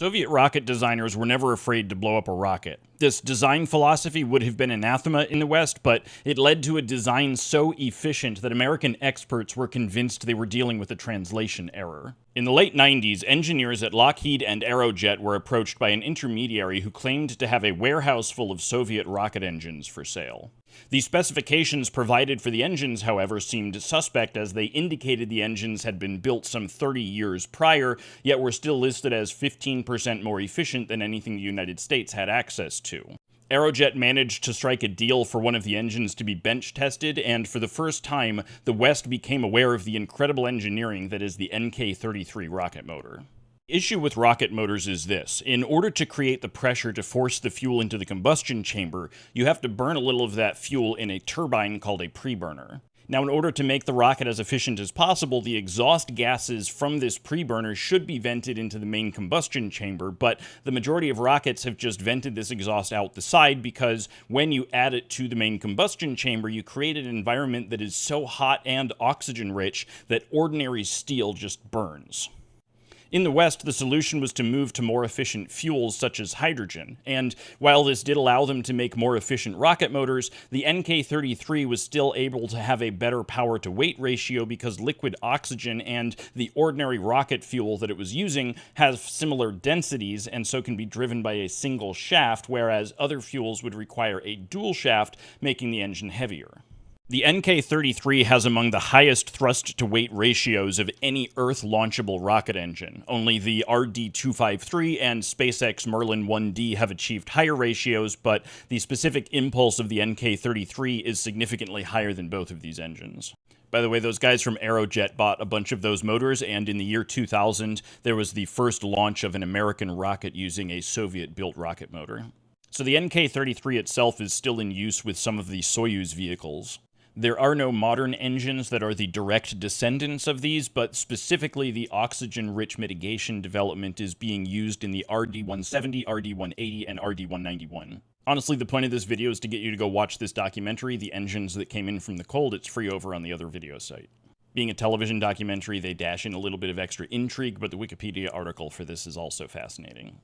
Soviet rocket designers were never afraid to blow up a rocket. This design philosophy would have been anathema in the West, but it led to a design so efficient that American experts were convinced they were dealing with a translation error. In the late 90s, engineers at Lockheed and Aerojet were approached by an intermediary who claimed to have a warehouse full of Soviet rocket engines for sale. The specifications provided for the engines, however, seemed suspect as they indicated the engines had been built some 30 years prior, yet were still listed as 15% more efficient than anything the United States had access to. Aerojet managed to strike a deal for one of the engines to be bench tested, and for the first time, the West became aware of the incredible engineering that is the NK-33 rocket motor. The issue with rocket motors is this. In order to create the pressure to force the fuel into the combustion chamber, you have to burn a little of that fuel in a turbine called a preburner. Now, in order to make the rocket as efficient as possible, the exhaust gases from this preburner should be vented into the main combustion chamber, but the majority of rockets have just vented this exhaust out the side because when you add it to the main combustion chamber, you create an environment that is so hot and oxygen-rich that ordinary steel just burns. In the West, the solution was to move to more efficient fuels such as hydrogen, and while this did allow them to make more efficient rocket motors, the NK-33 was still able to have a better power-to-weight ratio because liquid oxygen and the ordinary rocket fuel that it was using has similar densities and so can be driven by a single shaft, whereas other fuels would require a dual shaft, making the engine heavier. The NK-33 has among the highest thrust-to-weight ratios of any Earth-launchable rocket engine. Only the RD-253 and SpaceX Merlin 1D have achieved higher ratios, but the specific impulse of the NK-33 is significantly higher than both of these engines. By the way, those guys from Aerojet bought a bunch of those motors, and in the year 2000, there was the first launch of an American rocket using a Soviet-built rocket motor. So the NK-33 itself is still in use with some of the Soyuz vehicles. There are no modern engines that are the direct descendants of these, but specifically the oxygen-rich mitigation development is being used in the RD-170, RD-180, and RD-191. Honestly, the point of this video is to get you to go watch this documentary, The Engines That Came In From the Cold. It's free over on the other video site. Being a television documentary, they dash in a little bit of extra intrigue, but the Wikipedia article for this is also fascinating.